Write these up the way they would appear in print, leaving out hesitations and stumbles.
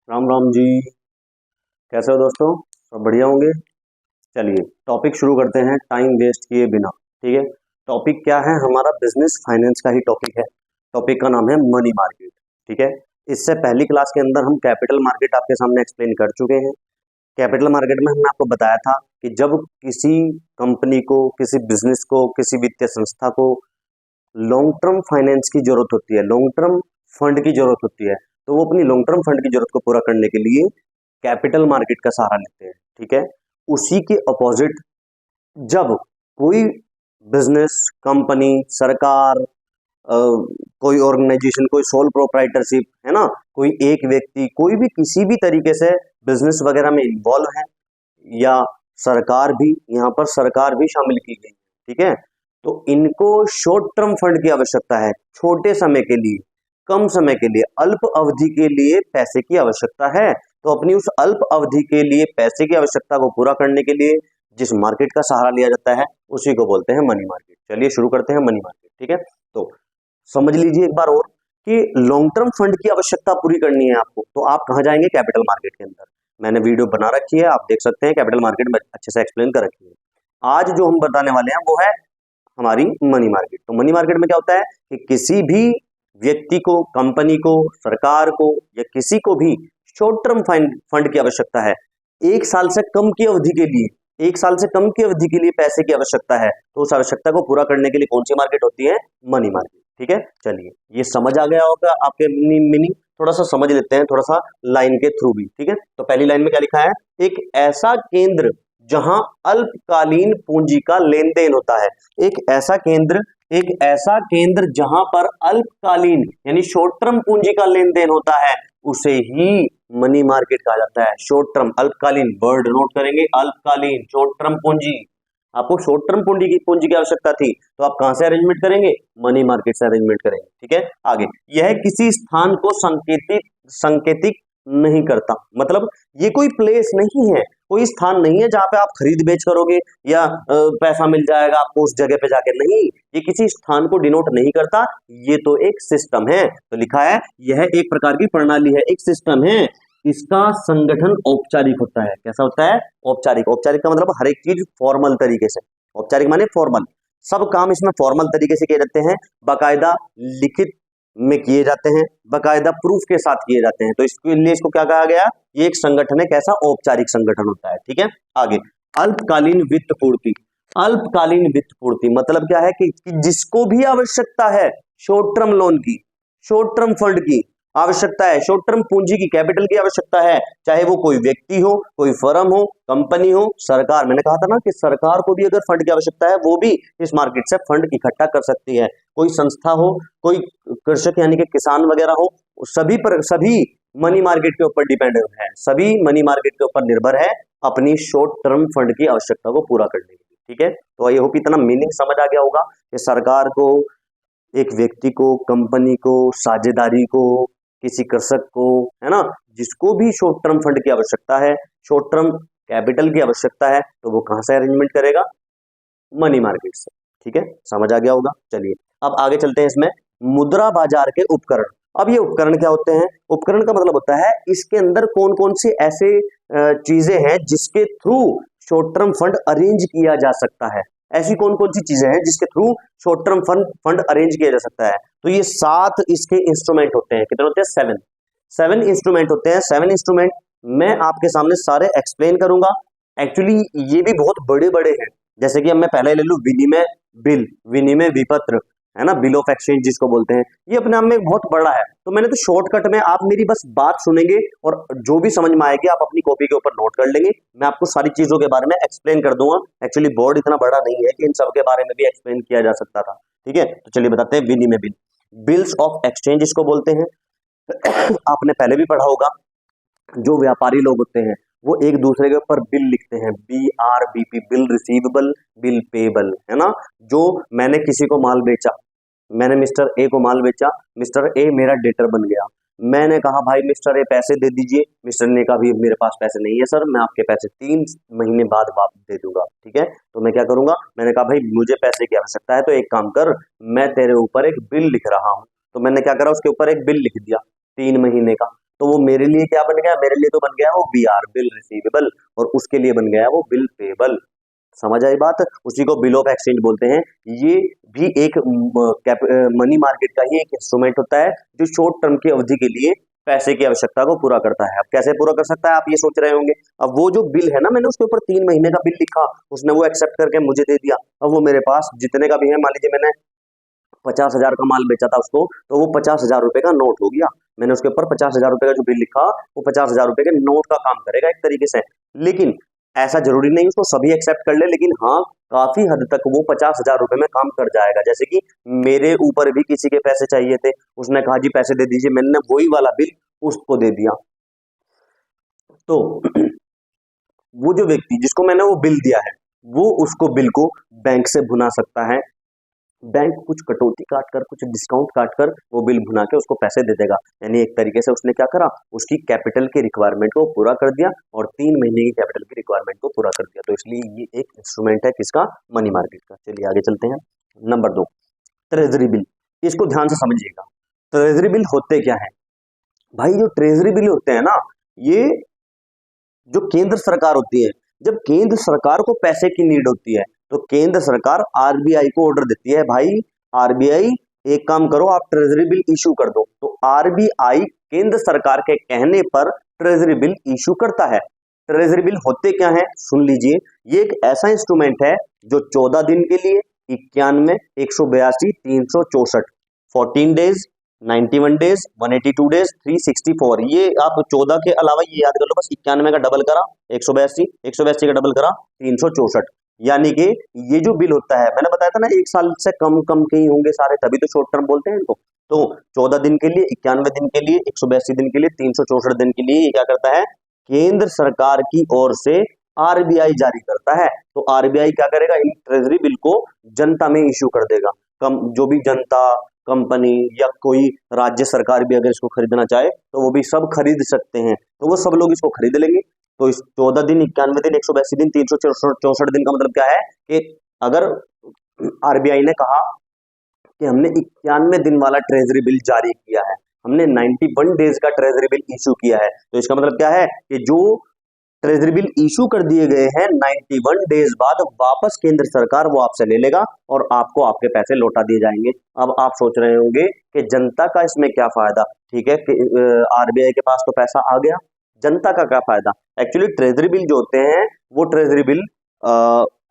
राम राम जी। कैसे हो दोस्तों? सब बढ़िया होंगे। चलिए टॉपिक शुरू करते हैं टाइम वेस्ट किए बिना। ठीक है। टॉपिक क्या है हमारा? बिजनेस फाइनेंस का ही टॉपिक है। टॉपिक का नाम है मनी मार्केट। ठीक है। इससे पहली क्लास के अंदर हम कैपिटल मार्केट आपके सामने एक्सप्लेन कर चुके हैं। कैपिटल मार्केट में हमने आपको बताया था कि जब किसी कंपनी को, किसी बिजनेस को, किसी वित्तीय संस्था को लॉन्ग टर्म फाइनेंस की जरूरत होती है, लॉन्ग टर्म फंड की जरूरत होती है, तो वो अपनी लॉन्ग टर्म फंड की जरूरत को पूरा करने के लिए कैपिटल मार्केट का सहारा लेते हैं। ठीक है। उसी के अपोजिट जब कोई बिजनेस, कंपनी, सरकार, कोई ऑर्गेनाइजेशन, कोई सोल प्रोप्राइटरशिप है ना, कोई एक व्यक्ति, कोई भी किसी भी तरीके से बिजनेस वगैरह में इन्वॉल्व है, या सरकार भी, यहाँ पर सरकार भी शामिल की गई है। ठीक है। तो इनको शॉर्ट टर्म फंड की आवश्यकता है, छोटे समय के लिए, कम समय के लिए, अल्प अवधि के लिए पैसे की आवश्यकता है। तो अपनी उस अल्प अवधि के लिए पैसे की आवश्यकता को पूरा करने के लिए जिस मार्केट का सहारा लिया जाता है उसी को बोलते हैं मनी मार्केट। चलिए शुरू करते हैं मनी मार्केट। ठीक है। तो समझ लीजिए एक बार और कि लॉन्ग टर्म फंड की आवश्यकता पूरी करनी है आपको, तो आप कहाँ जाएंगे? कैपिटल मार्केट के अंदर। मैंने वीडियो बना रखी है, आप देख सकते हैं, कैपिटल मार्केट में अच्छे से एक्सप्लेन कर रखी है। आज जो हम बताने वाले हैं वो है हमारी मनी मार्केट। तो मनी मार्केट में क्या होता है कि किसी भी व्यक्ति को, कंपनी को, सरकार को या किसी को भी शॉर्ट टर्म फंड की आवश्यकता है। एक साल से कम की अवधि के लिए, एक साल से कम की अवधि के लिए पैसे की आवश्यकता है, तो उस आवश्यकता को पूरा करने के लिए कौन सी मार्केट होती है? Money market. ठीक है। चलिए ये समझ आ गया होगा आपके मीनिंग। थोड़ा सा समझ लेते हैं, थोड़ा सा लाइन के थ्रू भी। ठीक है। तो पहली लाइन में क्या लिखा है? एक ऐसा केंद्र जहां अल्पकालीन पूंजी का लेन देन होता है। एक ऐसा केंद्र, एक ऐसा केंद्र जहां पर अल्पकालीन यानी शॉर्ट टर्म पूंजी का लेन देन होता है, उसे ही मनी मार्केट कहा जाता है। शॉर्ट टर्म, अल्पकालीन, वर्ड नोट करेंगे, अल्पकालीन, शॉर्ट टर्म पूंजी। आपको शॉर्ट टर्म पूंजी की आवश्यकता थी, तो आप कहां से अरेंजमेंट करेंगे? मनी मार्केट से अरेंजमेंट करेंगे। ठीक है। आगे, यह किसी स्थान को संकेतित संकेतिक नहीं करता। मतलब ये कोई प्लेस नहीं है, कोई स्थान नहीं है जहां पे आप खरीद बेच करोगे या पैसा मिल जाएगा आपको उस जगह पे जाके। नहीं, ये किसी स्थान को डिनोट नहीं करता, ये तो एक सिस्टम है। तो लिखा है यह एक प्रकार की प्रणाली है, एक सिस्टम है। इसका संगठन औपचारिक होता है। कैसा होता है? औपचारिक। औपचारिक का मतलब हर एक चीज फॉर्मल तरीके से। औपचारिक माने फॉर्मल, सब काम इसमें फॉर्मल तरीके से किए जाते हैं, बाकायदा लिखित में किए जाते हैं, बाकायदा प्रूफ के साथ किए जाते हैं। तो इसके लिए इसको क्या कहा गया? ये एक संगठन है। कैसा? औपचारिक संगठन होता है। ठीक है। आगे, अल्पकालीन वित्त पूर्ति। अल्पकालीन वित्त पूर्ति मतलब क्या है कि जिसको भी आवश्यकता है शॉर्ट टर्म लोन की, शॉर्ट टर्म फंड की आवश्यकता है, शॉर्ट टर्म पूंजी की, कैपिटल की आवश्यकता है, चाहे वो कोई व्यक्ति हो, कोई फर्म हो, कंपनी हो, सरकार। मैंने कहा था ना कि सरकार को भी अगर फंड की आवश्यकता है, वो भी इस मार्केट से फंड इकट्ठा कर सकती है। कोई संस्था हो, कोई कृषक यानी कि किसान वगैरह हो, सभी मनी मार्केट के ऊपर डिपेंड है, सभी मनी मार्केट के ऊपर निर्भर है अपनी शॉर्ट टर्म फंड की आवश्यकता को पूरा करने के लिए। ठीक है। तो आई होप इतना मीनिंग समझ आ गया होगा कि सरकार को, एक व्यक्ति को, कंपनी को, साझेदारी को, किसी कृषक को, है ना, जिसको भी शॉर्ट टर्म फंड की आवश्यकता है, शॉर्ट टर्म कैपिटल की आवश्यकता है, तो वो कहां से अरेंजमेंट करेगा? मनी मार्केट से। ठीक है। समझ आ गया होगा। चलिए अब आगे चलते हैं इसमें मुद्रा बाजार के उपकरण। अब ये उपकरण क्या होते हैं? उपकरण का मतलब होता है इसके अंदर कौन कौन सी ऐसे चीजें हैं जिसके through short term fund arrange किया जा सकता है। ऐसी कौन कौन सी चीजें हैं जिसके through short term fund arrange किया जा सकता है? तो ये 7 इसके इंस्ट्रूमेंट होते हैं। कितने होते हैं? 7 इंस्ट्रूमेंट होते हैं। 7 इंस्ट्रूमेंट मैं आपके सामने सारे एक्सप्लेन करूंगा। एक्चुअली ये भी बहुत बड़े बड़े हैं। जैसे कि अब मैं पहले ले लूं विनिमय बिल, विनिमय विपत्र, है ना, बिल ऑफ एक्सचेंज जिसको बोलते हैं, ये अपने आप में बहुत बड़ा है। तो मैंने तो शॉर्टकट में, आप मेरी बस बात सुनेंगे और जो भी समझ में आएगी आप अपनी कॉपी के ऊपर नोट कर लेंगे। मैं आपको सारी चीजों के बारे में एक्सप्लेन कर दूंगा। एक्चुअली बोर्ड इतना बड़ा नहीं है कि इन सब के बारे में भी एक्सप्लेन किया जा सकता था। ठीक है। तो चलिए बताते हैं विनिमय बिल, बिल्स ऑफ एक्सचेंज इसको बोलते हैं। आपने पहले भी पढ़ा होगा, जो व्यापारी लोग होते हैं वो एक दूसरे के ऊपर बिल लिखते हैं, BRBP, bill receivable, bill payable, है ना। जो मैंने किसी को माल बेचा, मैंने मिस्टर ए को माल बेचा, मिस्टर ए मेरा डेटर बन गया, मैंने कहा भाई मिस्टर ए पैसे दे दीजिए, मिस्टर ने कहा भी मेरे पास पैसे नहीं है सर, मैं आपके पैसे 3 महीने बाद वापस दे दूंगा। ठीक है। तो मैं क्या करूंगा? मैंने कहा भाई मुझे पैसे की आवश्यकता है, तो एक काम कर, मैं तेरे ऊपर एक बिल लिख रहा हूं। तो मैंने क्या करा? उसके ऊपर एक बिल लिख दिया 3 महीने का। तो वो मेरे लिए क्या बन गया, मेरे लिए तो बन गया वो बीआर, बिल रिसीवेबल, और उसके लिए बन गया वो बिल पेबल। समझ आई बात? उसी को बिल ऑफ एक्सचेंज बोलते हैं। ये भी एक मनी मार्केट का ही एक इंस्ट्रूमेंट होता है जो शॉर्ट टर्म की अवधि के लिए पैसे की आवश्यकता को पूरा करता है। अब कैसे पूरा कर सकता है आप ये सोच रहे होंगे। अब वो जो बिल है ना, मैंने उसके ऊपर 3 महीने का बिल लिखा, उसने वो एक्सेप्ट करके मुझे दे दिया। अब वो मेरे पास जितने का भी है, मान लीजिए मैंने 50,000 का माल बेचा था उसको, तो वो 50,000 रुपए का नोट हो गया। मैंने उसके ऊपर 50,000 रुपए का जो बिल लिखा, वो 50,000 रुपए के नोट का काम करेगा एक तरीके से। लेकिन ऐसा जरूरी नहीं उसको सभी एक्सेप्ट कर ले, लेकिन हाँ काफी हद तक वो 50,000 रुपए में काम कर जाएगा। जैसे कि मेरे ऊपर भी किसी के पैसे चाहिए थे, उसने कहा जी पैसे दे दीजिए, मैंने वही वाला बिल उसको दे दिया। तो वो जो व्यक्ति जिसको मैंने वो बिल दिया है, वो उसको बिल को बैंक से भुना सकता है। बैंक कुछ कटौती काट कर, कुछ डिस्काउंट काट कर वो बिल भुना के उसको पैसे दे देगा। यानी एक तरीके से उसने क्या करा, उसकी कैपिटल की रिक्वायरमेंट को पूरा कर दिया और 3 महीने की कैपिटल की रिक्वायरमेंट को पूरा कर दिया। तो इसलिए ये एक इंस्ट्रूमेंट है किसका, मनी मार्केट का। चलिए आगे चलते हैं। Number 2, treasury bill. इसको ध्यान से समझिएगा। ट्रेजरी बिल होते क्या है भाई? जो ट्रेजरी बिल होते हैं ना, ये जो केंद्र सरकार होती है, जब केंद्र सरकार को पैसे की नीड होती है तो केंद्र सरकार आरबीआई को ऑर्डर देती है, भाई आरबीआई एक काम करो, आप ट्रेजरी बिल इशू कर दो। तो आरबीआई केंद्र सरकार के कहने पर ट्रेजरी बिल इशू करता है। ट्रेजरी बिल होते क्या है सुन लीजिए। ये एक ऐसा इंस्ट्रूमेंट है जो 14 दिन के लिए, 91, 182, 364, 14 डेज, 91 डेज, 182 डेज, 364, ये आप 14 के अलावा ये याद कर लो बस, 91 का डबल करा 182, 182 का डबल करा 364। यानी कि ये जो बिल होता है, मैंने बताया था ना 1 साल से कम कम के ही होंगे सारे, तभी तो शॉर्ट टर्म बोलते हैं इनको। तो 14 दिन के लिए, 91 दिन के लिए, 182 दिन के लिए, 364 दिन के लिए ये क्या करता है, केंद्र सरकार की ओर से आरबीआई जारी करता है। तो आरबीआई क्या करेगा, इन ट्रेजरी बिल को जनता में इश्यू कर देगा। कम जो भी जनता, कंपनी या कोई राज्य सरकार भी अगर इसको खरीदना चाहे तो वो भी सब खरीद सकते हैं। तो वो सब लोग इसको खरीद लेंगे। तो इस 14 दिन, 91 दिन, 182 दिन, 364 दिन का मतलब क्या है कि अगर आरबीआई ने कहा कि हमने 91 दिन वाला ट्रेजरी बिल जारी किया है, हमने 91 डेज का ट्रेजरी बिल इशू किया है, तो इसका मतलब क्या है कि जो ट्रेजरी बिल इशू कर दिए गए हैं 91 डेज बाद वापस केंद्र सरकार वो आपसे ले लेगा और आपको आपके पैसे लौटा दिए जाएंगे। अब आप सोच रहे होंगे कि जनता का इसमें क्या फायदा। ठीक है, आरबीआई के पास तो पैसा आ गया, जनता का क्या फायदा। एक्चुअली ट्रेजरी बिल जो होते हैं वो ट्रेजरी बिल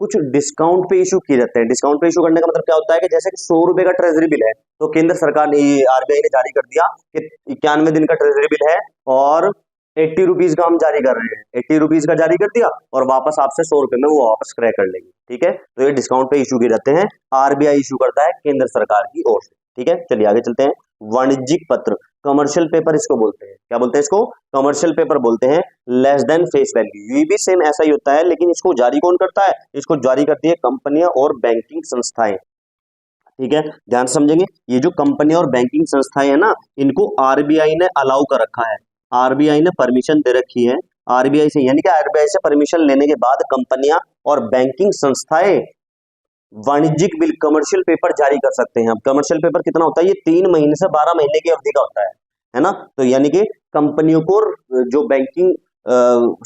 कुछ डिस्काउंट पे इशू किए जाते हैं। डिस्काउंट पे इशू करने का मतलब क्या होता है कि जैसे कि 100 रुपए का ट्रेजरी बिल है, तो केंद्र सरकार ने, आरबीआई ने जारी कर दिया कि 91 दिन का ट्रेजरी बिल है और 80 रुपीज का हम जारी कर रहे हैं, 80 रुपीज का जारी कर दिया और वापस आपसे 100 रुपए में वो वापस क्रय कर लेंगे। ठीक है, तो ये डिस्काउंट पे इशू किए जाते हैं, आरबीआई इशू करता है केंद्र सरकार की ओर से। ठीक है, चलिए आगे चलते हैं। वाणिज्यिक पत्र, कमर्शियल पेपर इसको बोलते हैं। क्या बोलते हैं इसको? कमर्शियल पेपर बोलते हैं। लेस देन फेस वैल्यू, ये भी सेम ऐसा ही होता है, लेकिन इसको जारी कौन करता है? इसको जारी करती है कंपनियां और बैंकिंग संस्थाएं। ठीक है, ध्यान से समझेंगे। ये जो कंपनी और बैंकिंग संस्थाएं है ना, इनको आरबीआई ने अलाउ कर रखा है, आरबीआई ने परमिशन दे रखी है आरबीआई से। यानी कि आरबीआई से परमिशन लेने के बाद कंपनियां और बैंकिंग संस्थाएं वाणिज्यिक बिल, कमर्शियल पेपर जारी कर सकते हैं। अब कमर्शियल पेपर कितना होता है? ये 3 महीने से 12 महीने की अवधि का होता है ना। तो यानी कि कंपनियों को, जो बैंकिंग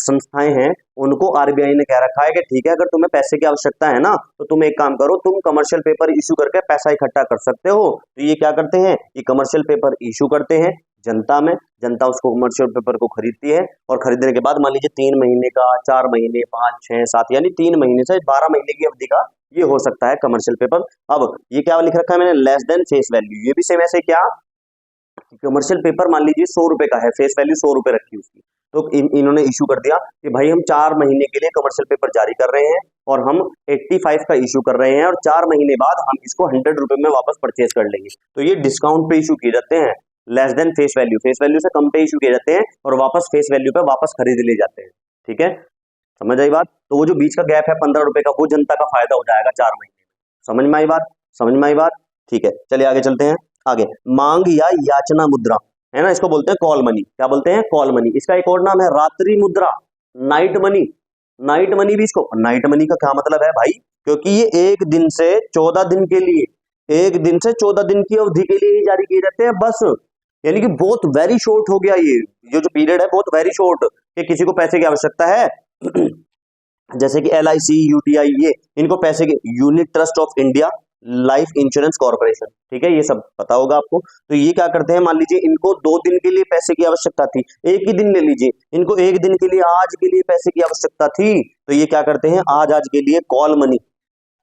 संस्थाएं हैं, उनको आरबीआई ने कह रखा है कि ठीक है, अगर तुम्हें पैसे की आवश्यकता है ना, तो तुम एक काम करो, तुम कमर्शियल पेपर इशू करके पैसा इकट्ठा कर सकते हो। तो ये क्या करते हैं, ये कमर्शियल पेपर इशू करते हैं जनता में, जनता उसको कमर्शियल पेपर को खरीदती है और खरीदने के बाद मान लीजिए 3 महीने का, 4 महीने, 5, 6, 7, यानी 3 महीने से 12 महीने की अवधि का ये हो सकता है कमर्शियल पेपर। अब ये क्या लिख रखा है मैंने, लेस देन फेस वैल्यू, ये भी सेम ऐसे क्या, कमर्शियल पेपर मान लीजिए 100 रुपए का है, फेस वैल्यू 100 रुपए रखी उसकी, तो इन्होंने इशू कर दिया कि भाई हम 4 महीने के लिए कमर्शियल पेपर जारी कर रहे हैं और हम 85 का इशू कर रहे हैं और 4 महीने बाद हम इसको 100 रुपए में वापस परचेज कर लेंगे। तो ये डिस्काउंट पे इशू किए जाते हैं, less than face value, face value से कम पे इशू किए जाते हैं और वापस फेस वैल्यू पे वापस खरीद ले जाते हैं। ठीक है, समझ आई बात? तो वो जो बीच का गैप है 15 रुपए का, वो जनता का फायदा हो जाएगा 4 महीने में। समझ में आई बात? समझ में आई बात? ठीक है, चलिए आगे चलते हैं। आगे मांग या याचना मुद्रा है ना, इसको बोलते हैं कॉल मनी। क्या बोलते हैं? Call money. इसका एक और नाम है रात्रि मुद्रा, नाइट मनी। नाइट मनी भी इसको, नाइट मनी का क्या मतलब है भाई, क्योंकि ये 1 दिन से 14 दिन के लिए, 1 दिन से 14 दिन की अवधि के लिए ही जारी किए जाते हैं बस। यानी कि बहुत वेरी शॉर्ट हो गया ये जो पीरियड है बहुत वेरी शॉर्ट, कि किसी को पैसे की आवश्यकता है जैसे कि LIC, UTI, ये इनको पैसे के, unit trust of India life insurance corporation, ठीक है, ये सब पता होगा आपको। तो ये क्या करते हैं, मान लीजिए इनको 2 दिन के लिए पैसे की आवश्यकता थी, एक ही दिन ले लीजिए, इनको 1 दिन के लिए आज के लिए पैसे की आवश्यकता थी, तो ये क्या करते हैं, आज के लिए कॉल मनी,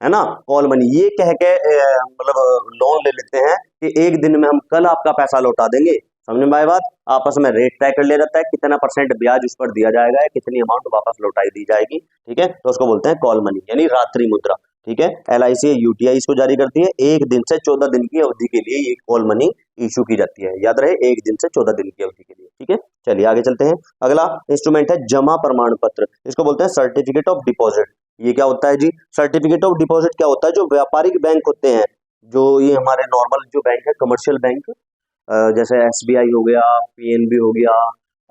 है ना, कॉल मनी ये कह के मतलब लोन ले लेते हैं कि 1 दिन में हम कल आपका पैसा लौटा देंगे। समझ में आई बात, आपस में रेट तय कर ले रहता है, कितना % ब्याज उस पर दिया जाएगा, कितनी अमाउंट वापस लौटाई दी जाएगी, ठीक है, तो उसको बोलते हैं कॉल मनी, यानी रात्रि मुद्रा, ठीक है। LIC, UTI इसको जारी करती है, 1 दिन से 14 दिन की अवधि के लिए ये कॉल मनी इशू की जाती है, याद रहे 1 दिन से 14 दिन की अवधि के लिए, ठीक है। चलिए आगे चलते हैं, अगला इंस्ट्रूमेंट है जमा प्रमाण पत्र, इसको बोलते हैं सर्टिफिकेट ऑफ डिपॉजिट। ये क्या होता है जी, सर्टिफिकेट ऑफ डिपॉजिट क्या होता है, जो व्यापारिक बैंक होते हैं, जो ये हमारे नॉर्मल जो बैंक है, कमर्शियल बैंक, जैसे SBI हो गया, PNB हो गया,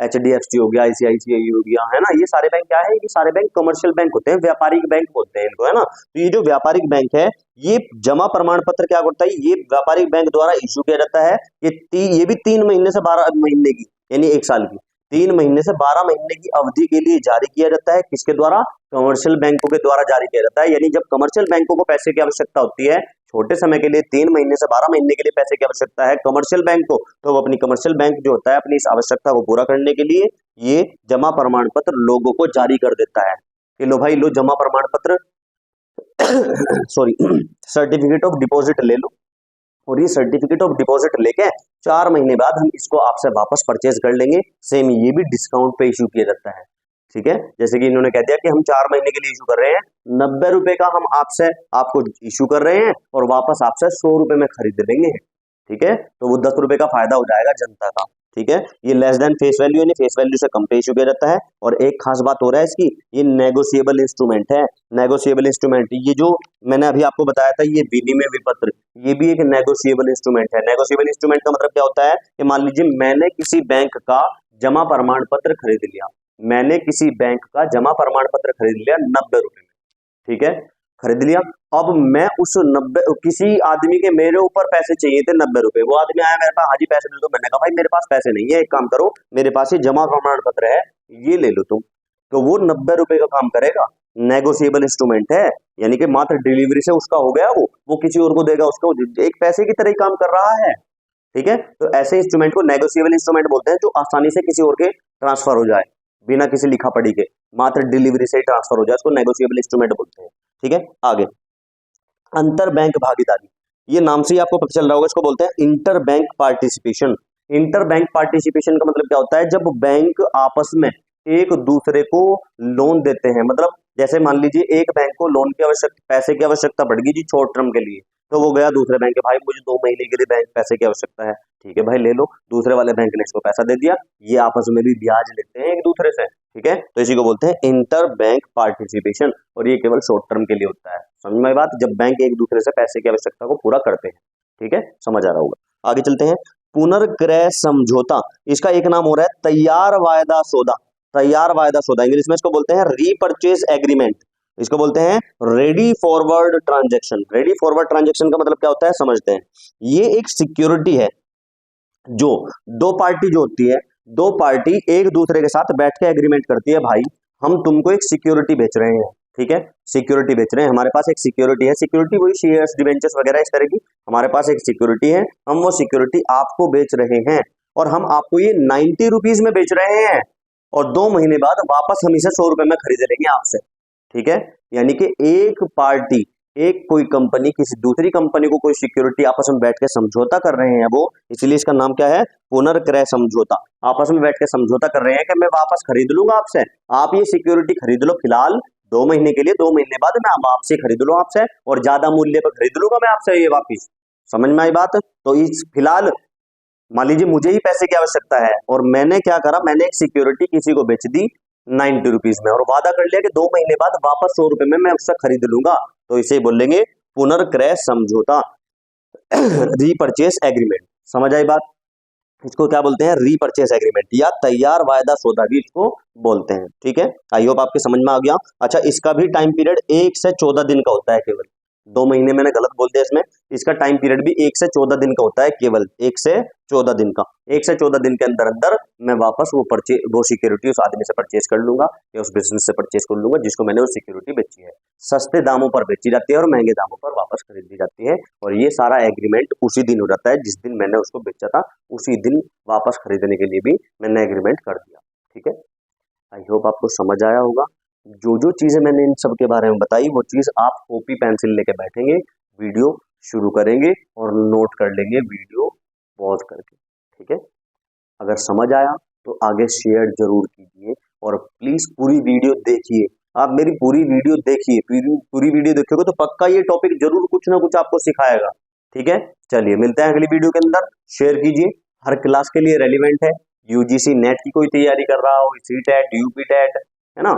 HDFC हो गया, ICICI हो गया, है ना, ये सारे बैंक क्या है, ये सारे बैंक कमर्शियल बैंक होते हैं, व्यापारिक बैंक बोलते हैं इनको, है ना। तो ये जो व्यापारिक बैंक है, ये जमा प्रमाण पत्र क्या करता है, ये व्यापारिक बैंक द्वारा इशू किया जाता है, ये भी 3 महीने से 12 महीने की, यानी 1 साल की, 3 महीने से 12 महीने की अवधि के लिए जारी किया जाता है, किसके द्वारा, कमर्शियल बैंकों के द्वारा जारी किया जाता है। यानी जब कमर्शियल बैंकों को पैसे की आवश्यकता होती है छोटे समय के लिए, 3 महीने से 12 महीने के लिए पैसे की आवश्यकता है कमर्शियल बैंक को, तो वो अपनी कमर्शियल बैंक जो होता है अपनी इस आवश्यकता को पूरा करने के लिए ये जमा प्रमाण पत्र लोगों को जारी कर देता है कि लो भाई लो जमा प्रमाण पत्र सॉरी सर्टिफिकेट ऑफ डिपॉजिट ले लो, और ये सर्टिफिकेट ऑफ डिपॉजिट लेके 4 महीने बाद हम इसको आपसे वापस परचेज कर लेंगे। सेम ये भी डिस्काउंट पे इशू किया जाता है, ठीक है। जैसे कि इन्होंने कह दिया कि हम 4 महीने के लिए इशू कर रहे हैं, 90 रुपए का हम आपको इशू कर रहे हैं और वापस आपसे 100 रुपए में खरीद लेंगे, ठीक है। तो वो 10 रुपए का फायदा हो जाएगा जनता का, ठीक है। ये लेस देन फेस वैल्यू, यानी फेस वैल्यू से कम पे इशू किया जाता है। और एक खास बात हो रहा है इसकी, ये नेगोशिएबल इंस्ट्रूमेंट है, नेगोशिएबल इंस्ट्रूमेंट, ये जो मैंने अभी आपको बताया था ये विनिमय विपत्र, ये भी एक नेगोशिएबल इंस्ट्रूमेंट है। नेगोशिएबल इंस्ट्रूमेंट का मतलब क्या होता है कि मान लीजिए मैंने किसी बैंक का जमा प्रमाण पत्र खरीद लिया, मैंने किसी बैंक का जमा प्रमाण पत्र खरीद लिया 90 रुपए में, ठीक है, खरीद लिया। अब मैं उस 90, किसी आदमी के मेरे ऊपर पैसे चाहिए थे 90 रुपए, वो आदमी आया मेरे पास, हाजी पैसे दे दो, मैंने कहा भाई मेरे पास पैसे नहीं है, एक काम करो मेरे पास ये जमा प्रमाण पत्र है, ये ले लो तुम, तो वो 90 रुपए का काम करेगा, नेगोशिएबल इंस्ट्रूमेंट है, यानी कि मात्र डिलीवरी से उसका हो गया, वो किसी और को देगा, उसको एक पैसे की तरह ही काम कर रहा है, ठीक है। तो ऐसे इंस्ट्रूमेंट को नेगोशिएबल इंस्ट्रूमेंट बोलते हैं, जो आसानी से किसी और के ट्रांसफर हो जाए बिना किसी लिखा पढ़ी के, मात्र डिलीवरी से ही ट्रांसफर हो जाए, उसको नेगोशिएबल इंस्ट्रूमेंट बोलते हैं, ठीक है। आगे अंतर बैंक भागीदारी, ये नाम से ही आपको पता चल रहा होगा, इसको बोलते हैं inter bank participation. Inter bank participation का मतलब क्या होता है, जब बैंक आपस में एक दूसरे को लोन देते हैं, मतलब जैसे मान लीजिए एक बैंक को लोन की आवश्यकता, पैसे की आवश्यकता पड़ गई जी शॉर्ट टर्म के लिए, तो वो गया दूसरे बैंक के, भाई मुझे 2 महीने के लिए बैंक पैसे की आवश्यकता है, ठीक है भाई ले लो, दूसरे वाले बैंक ने इसको पैसा दे दिया, ये आपस में भी ब्याज लेते हैं एक दूसरे से, ठीक है। तो इसी को बोलते हैं इंटर बैंक पार्टिसिपेशन, और ये केवल शॉर्ट टर्म के लिए होता है। समझ में आई बात, जब बैंक एक दूसरे से पैसे की आवश्यकता को पूरा करते हैं, ठीक है, समझ आ रहा होगा। आगे चलते हैं, पुनर्क्रय समझौता, इसका एक नाम हो रहा है तैयार वायदा सौदा, तैयार वायदा सौदा, इंग्लिश में इसको बोलते हैं रीपर्चेज एग्रीमेंट, इसको बोलते हैं ready forward transaction. Ready forward transaction का मतलब क्या होता है समझते हैं, ये एक सिक्योरिटी है, जो दो पार्टी जो होती है, दो पार्टी एक दूसरे के साथ बैठ के एग्रीमेंट करती है, भाई हम तुमको एक सिक्योरिटी बेच रहे हैं, ठीक है, सिक्योरिटी बेच रहे हैं, हमारे पास एक सिक्योरिटी है, सिक्योरिटी वही शेयर्स डिबेंचर्स वगैरह इस तरह की, हमारे पास एक सिक्योरिटी है, हम वो सिक्योरिटी आपको बेच रहे हैं, और हम आपको ये 90 रुपीज में बेच रहे हैं, और 2 महीने बाद वापस हम इसे 100 रुपए में खरीद लेंगे आपसे, ठीक है। यानी कि एक पार्टी, एक कोई कंपनी किसी दूसरी कंपनी को कोई सिक्योरिटी आपस में बैठ के समझौता कर रहे हैं, वो इसलिए इसका नाम क्या है, पुनर्क्रय समझौता। आपस में बैठ के समझौता कर रहे हैं कि मैं वापस खरीद लूंगा आपसे, आप ये सिक्योरिटी खरीद लो फिलहाल 2 महीने के लिए, 2 महीने बाद मैं आपसे खरीद लूँ आपसे, और ज्यादा मूल्य पर खरीद लूंगा मैं आपसे ये वापिस। समझ में आई बात। तो इस फिलहाल मान लीजिए मुझे ही पैसे की आवश्यकता है, और मैंने क्या करा, मैंने एक सिक्योरिटी किसी को बेच दी 90 रुपीज में, और वादा कर लिया कि 2 महीने बाद वापस 100 रुपए में मैं उससे खरीद लूंगा, तो इसे बोलेंगे पुनर्क्रय समझौता रीपर्चेस एग्रीमेंट। समझ आई बात, इसको क्या बोलते हैं, रीपर्चेस एग्रीमेंट, या तैयार वायदा सौदा भी इसको बोलते हैं, ठीक है। आई होप आपके समझ में आ गया। अच्छा, इसका भी टाइम पीरियड 1 से 14 दिन का होता है केवल, 2 महीने मैंने गलत बोल दिया इसमें। इसका टाइम पीरियड भी 1 से 14 दिन का होता है, केवल 1 से 14 दिन का। 1 से 14 दिन के अंदर अंदर मैं वापस वो सिक्योरिटी उस आदमी से परचेज कर लूंगा या उस बिजनेस से परचेज कर लूंगा जिसको मैंने वो सिक्योरिटी बेची है। सस्ते दामों पर बेची जाती है और महंगे दामों पर वापस खरीदी जाती है। और ये सारा एग्रीमेंट उसी दिन हो जाता है जिस दिन मैंने उसको बेचा था, उसी दिन वापस खरीदने के लिए भी मैंने एग्रीमेंट कर दिया। ठीक है, आई होप आपको समझ आया होगा। जो जो चीज़ें मैंने इन सब के बारे में बताई वो चीज़ आप कॉपी पेंसिल लेके बैठेंगे, वीडियो शुरू करेंगे और नोट कर लेंगे वीडियो पॉज करके। ठीक है, अगर समझ आया तो आगे शेयर जरूर कीजिए और प्लीज़ पूरी वीडियो देखिए। आप मेरी पूरी वीडियो देखिए, पूरी वीडियो देखोगे तो पक्का ये टॉपिक जरूर कुछ ना कुछ आपको सिखाएगा। ठीक है, चलिए मिलते हैं अगली वीडियो के अंदर। शेयर कीजिए, हर क्लास के लिए रेलिवेंट है। यूजीसी नेट की कोई तैयारी कर रहा हो, सीटेट, यूपी टेट, है ना,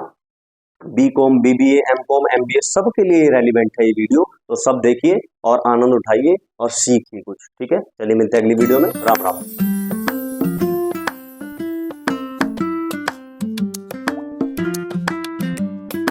बीकॉम, बीबीए, एमकॉम, एमबीए, सबके लिए रेलिवेंट है ये वीडियो। तो सब देखिए और आनंद उठाइए और सीखिए कुछ। ठीक है, चलिए मिलते हैं अगली वीडियो में। राम राम।